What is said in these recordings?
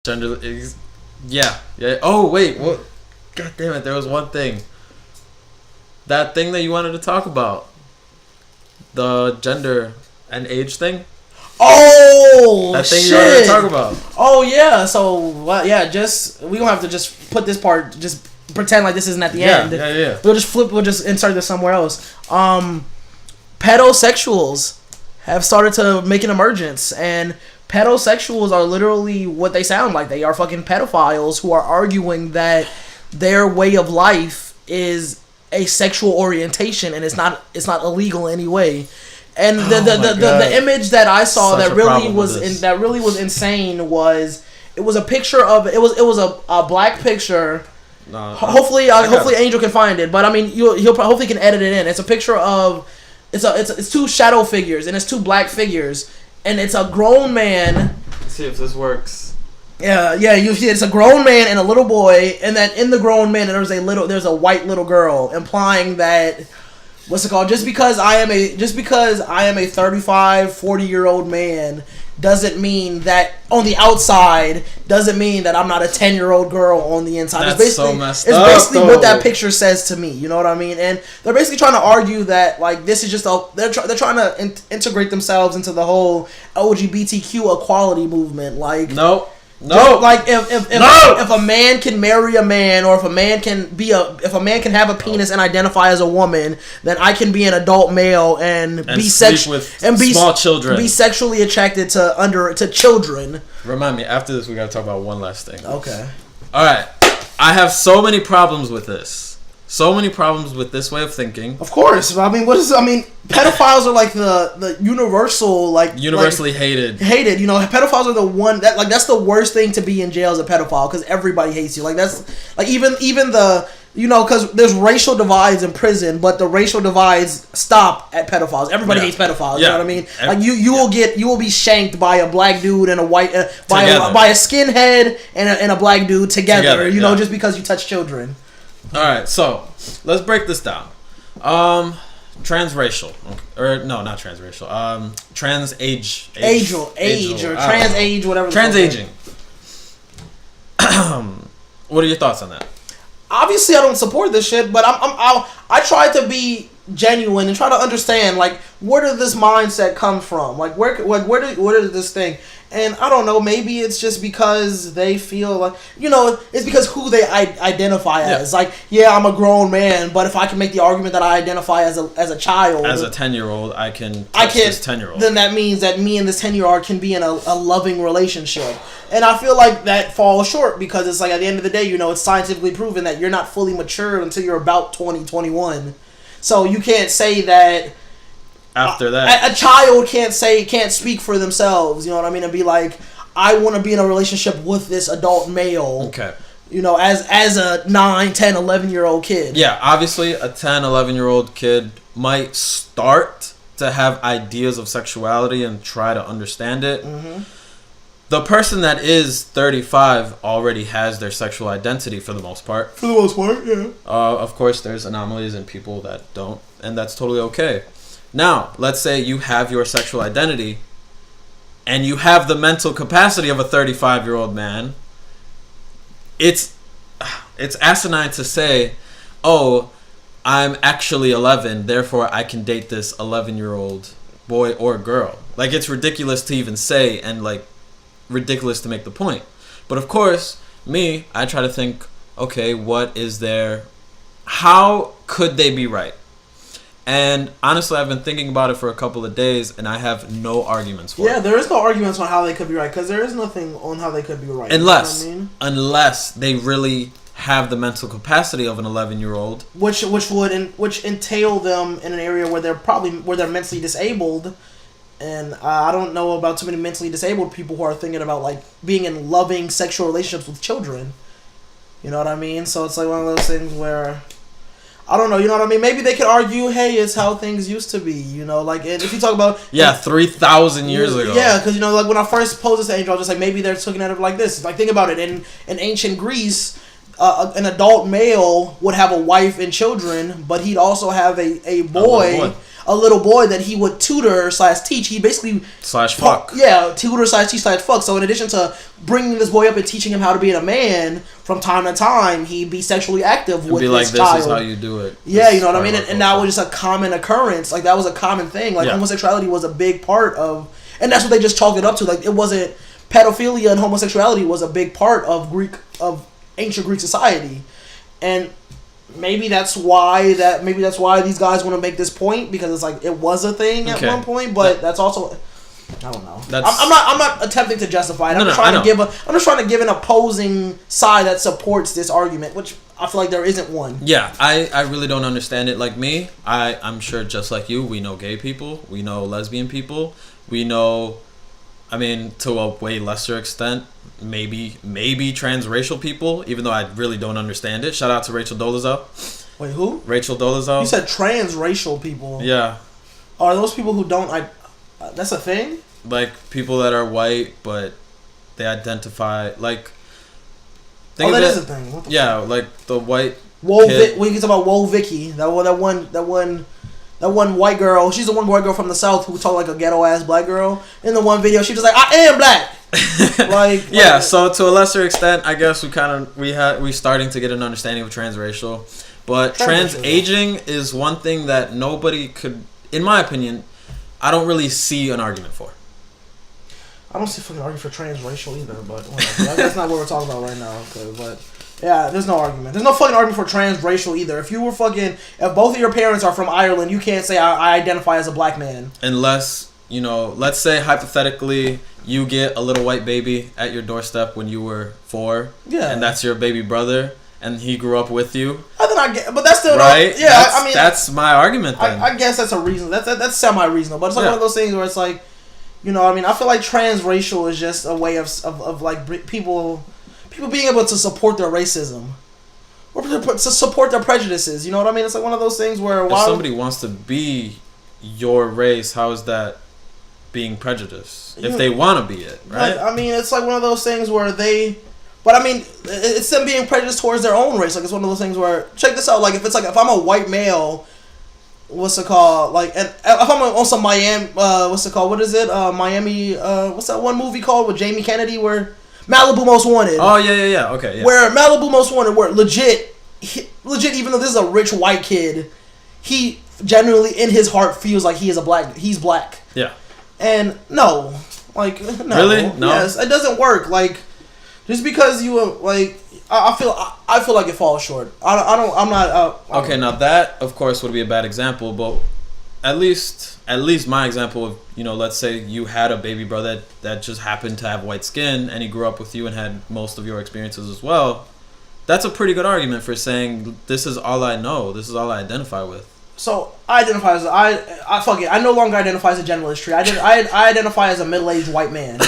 Gender. Yeah. Oh wait, what? God damn it! There was one thing. That thing that you wanted to talk about. The gender and age thing. Oh, that thing shit. you wanted to talk about. Oh yeah. So we don't have to just put this part. Just pretend like this isn't at the end. Yeah. We'll just insert this somewhere else. Pedosexuals have started to make an emergence, and pedosexuals are literally what they sound like. They are fucking pedophiles who are arguing that their way of life is a sexual orientation and it's not illegal in any way. And the image that I saw that really was insane was it was a picture of it was a black picture. Hopefully Angel can find it, but I mean he'll hopefully can edit it in. It's a picture of it's two shadow figures and it's two black figures and it's a grown man. Let's see if this works. Yeah. You see, it's a grown man and a little boy, and then in the grown man there's a white little girl, implying that just because I am a 35, 40-year-old man doesn't mean that on the outside doesn't mean that I'm not a 10-year-old girl on the inside. That's so messed up. It's basically though. What that picture says to me. You know what I mean? And they're basically trying to argue that like this is just they're trying to integrate themselves into the whole LGBTQ equality movement. Like like if a man can marry a man, or if a man can have a penis and identify as a woman, then I can be an adult male and be small children, be sexually attracted to children. Remind me, after this we gotta talk about one last thing. Okay. All right. I have so many problems with this. So many problems with this way of thinking. Of course. I mean, pedophiles are like the universally hated. Hated. You know, pedophiles are the one that's the worst thing to be in jail as a pedophile, because everybody hates you. Like that's like even the because there's racial divides in prison, but the racial divides stop at pedophiles. Everybody hates pedophiles. You know what I mean? Like you will be shanked by a black dude and a white by a skinhead and a black dude together. Just because you touch children. All right, so let's break this down. Transracial, or no, not transracial. Trans age or trans age, whatever. Trans aging. What are your thoughts on that? Obviously, I don't support this shit, but I try to be genuine and try to understand like where did this mindset come from? Like where did this thing? And I don't know, maybe it's just because they feel like, it's because who they identify as. Like, I'm a grown man, but if I can make the argument that I identify as a child. As a 10-year-old, I can this 10-year-old. Then that means that me and this 10-year-old can be in a loving relationship. And I feel like that falls short because it's like at the end of the day, it's scientifically proven that you're not fully mature until you're about 20, 21. So you can't say that... After that, a child can't speak for themselves, you know what I mean, and be like, I want to be in a relationship with this adult male. Okay. As a 9, 10, 11-year-old kid. Yeah, obviously a 10, 11-year-old kid might start to have ideas of sexuality and try to understand it. Mm-hmm. The person that is 35 already has their sexual identity for the most part. For the most part, yeah. Of course, there's anomalies and people that don't, and that's totally okay. Now, let's say you have your sexual identity and you have the mental capacity of a 35-year-old man. It's asinine to say, oh, I'm actually 11, therefore I can date this 11-year-old boy or girl. Like, it's ridiculous to even say and, like, ridiculous to make the point. But, of course, I try to think, okay, what is there? How could they be right? And honestly, I've been thinking about it for a couple of days, and I have no arguments for it. Yeah, there is no arguments on how they could be right, because there is nothing on how they could be right. Unless they really have the mental capacity of an 11-year-old, which entail them in an area where they're mentally disabled. And I don't know about too many mentally disabled people who are thinking about like being in loving sexual relationships with children. You know what I mean? So it's like one of those things where. I don't know, you know what I mean? Maybe they could argue, hey, it's how things used to be, like, if you talk about... 3,000 years ago. Yeah, because, like, when I first posed this to Angel, I was just like, maybe they're looking at it like this. Like, think about it. In ancient Greece, an adult male would have a wife and children, but he'd also have a boy a little boy that he would tutor / teach. He basically /fuck. Yeah, tutor / teach / fuck. So in addition to bringing this boy up and teaching him how to be a man, from time to time he'd be sexually active with this child. This is how you do it. Yeah, you know what I mean? And that was just a common occurrence. Like, that was a common thing. Like, homosexuality was a big part of... And that's what they just chalked it up to. Like, it wasn't... Pedophilia and homosexuality was a big part of ancient Greek society. And maybe that's why these guys want to make this point, because it's like, it was a thing at one point, but that's also... I don't know. I'm not attempting to justify it. I'm just trying to give an opposing side that supports this argument, which I feel like there isn't one. Yeah, I really don't understand it. Like me, I'm sure just like you, we know gay people, we know lesbian people, we know, I mean, to a way lesser extent, maybe transracial people, even though I really don't understand it. Shout out to Rachel Dolezal. Wait, who? Rachel Dolezal. You said transracial people. Yeah. Are those people who don't... that's a thing? Like, people that are white, but they identify, like... that is a thing. What the fuck? Like, the white we can talk about Woe Vicky. That one white girl. She's the one white girl from the South who talked like a ghetto-ass black girl. In the one video, she was like, I am black! Yeah, so to a lesser extent, I guess we starting to get an understanding of transracial. But trans-aging is one thing that nobody could, in my opinion... I don't really see an argument for. I don't see a fucking argument for transracial either, but whatever. That's not what we're talking about right now. Okay, but yeah, there's no argument. There's no fucking argument for transracial either. If both of your parents are from Ireland, you can't say I identify as a black man. Unless, let's say hypothetically you get a little white baby at your doorstep when you were 4. Yeah. And that's your baby brother. And he grew up with you. But that's still right. That's my argument. Then I guess that's a reason. That's semi-reasonable. But it's like one of those things where it's like, I feel like transracial is just a way of like people being able to support their racism or to support their prejudices. You know what I mean? It's like one of those things where if somebody wants to be your race, how is that being prejudiced? If they want to be it, right? I mean, it's like one of those things where they. But I mean, it's them being prejudiced towards their own race. Like, it's one of those things where, check this out. Like, if I'm a white male, what's it called? Like, and if I'm on some Miami, what's it called? What is it? Miami. What's that one movie called with Jamie Kennedy where Malibu Most Wanted? Oh yeah. Okay. Yeah. Where Malibu Most Wanted, where legit, even though this is a rich white kid, he genuinely in his heart feels like he's black. Yeah. And no. Really? No. Yes, it doesn't work. Like. Just because you I feel like it falls short. I'm not. Okay, now that of course would be a bad example, but at least my example of let's say you had a baby brother that just happened to have white skin and he grew up with you and had most of your experiences as well. That's a pretty good argument for saying this is all I know. This is all I identify with. So I identify as I no longer identify as a genderless tree. I identify as a middle-aged white man.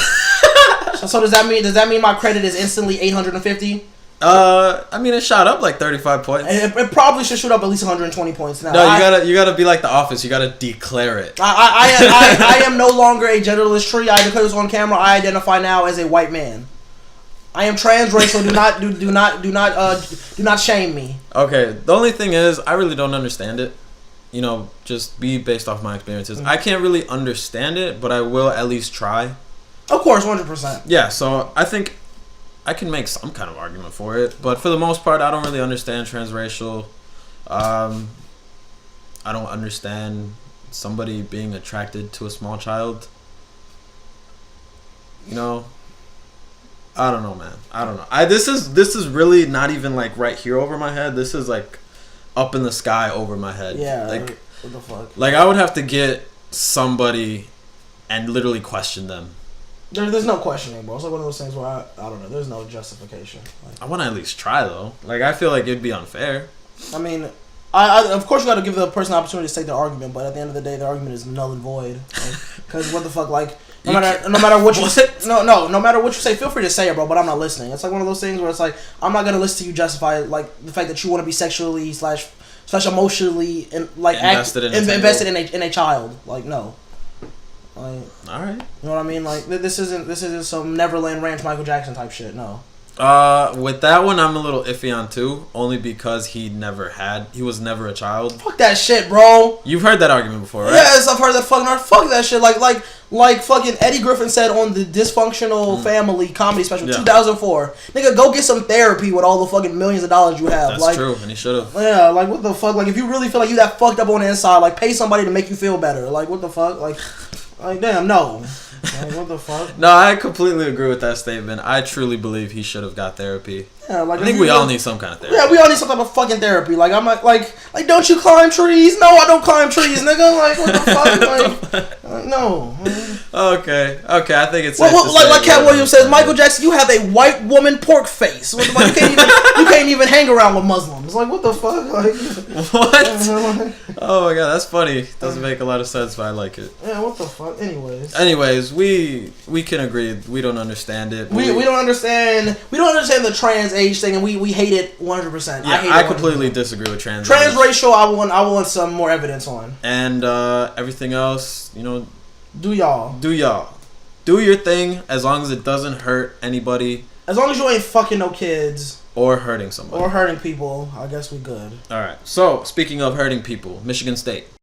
So does that mean my credit is instantly 850? I mean, it shot up like 35 points. It probably should shoot up at least 120 points now. No, you gotta be like The Office. You gotta declare it. I am no longer a genderless tree. I declare this on camera. I identify now as a white man. I am transracial. Do not shame me. Okay. The only thing is, I really don't understand it. Just be based off my experiences. Mm-hmm. I can't really understand it, but I will at least try. Of course, 100%. Yeah, so I think I can make some kind of argument for it, but for the most part, I don't really understand transracial. I don't understand somebody being attracted to a small child. I don't know, man. I don't know. This is really not even like right here over my head. This is like up in the sky over my head. Yeah. Like, what the fuck? Like, I would have to get somebody and literally question them. There's no questioning, bro. It's like one of those things where I don't know. There's no justification. I want to at least try though. Like, I feel like it'd be unfair. I mean, I of course you got to give the person the opportunity to state their argument, but at the end of the day, the argument is null and void. Because what the fuck, like no matter what you say, no matter what you say, feel free to say it, bro. But I'm not listening. It's like one of those things where it's like I'm not gonna listen to you justify like the fact that you want to be sexually / emotionally and like invested in a child. Like, no. Like, all right. You know what I mean? Like, this isn't some Neverland Ranch Michael Jackson type shit. No. With that one, I'm a little iffy on too, only because he was never a child. Fuck that shit, bro. You've heard that argument before, right? Yes, I've heard that fucking argument. Fuck that shit. Like fucking Eddie Griffin said on the Dysfunctional Family comedy special, 2004. Nigga, go get some therapy with all the fucking millions of dollars you have. That's true, and he should have. Yeah, like what the fuck? Like if you really feel like you that fucked up on the inside, like pay somebody to make you feel better. Like what the fuck? Like damn, no. Like, what the fuck? No, I completely agree with that statement. I truly believe he should have got therapy. Yeah, like I think we all need some kind of therapy. Yeah, we all need some type of fucking therapy. Like I'm like don't you climb trees? No, I don't climb trees, nigga. Like what the fuck? Like no. Okay, I think it's like Cat Williams says, Michael Jackson, you have a white woman pork face. What the fuck? You can't even hang around with Muslims. Like what the fuck? Like what? Oh my god, that's funny. Doesn't make a lot of sense, but I like it. Yeah, what the fuck? Anyways, we can agree we don't understand it. We don't understand the trans age thing, and we hate it 100%. Yeah, I completely disagree with transracial. I want some more evidence on. And everything else, do y'all do your thing as long as it doesn't hurt anybody. As long as you ain't fucking no kids or hurting somebody or hurting people, I guess we good. All right. So speaking of hurting people, Michigan State.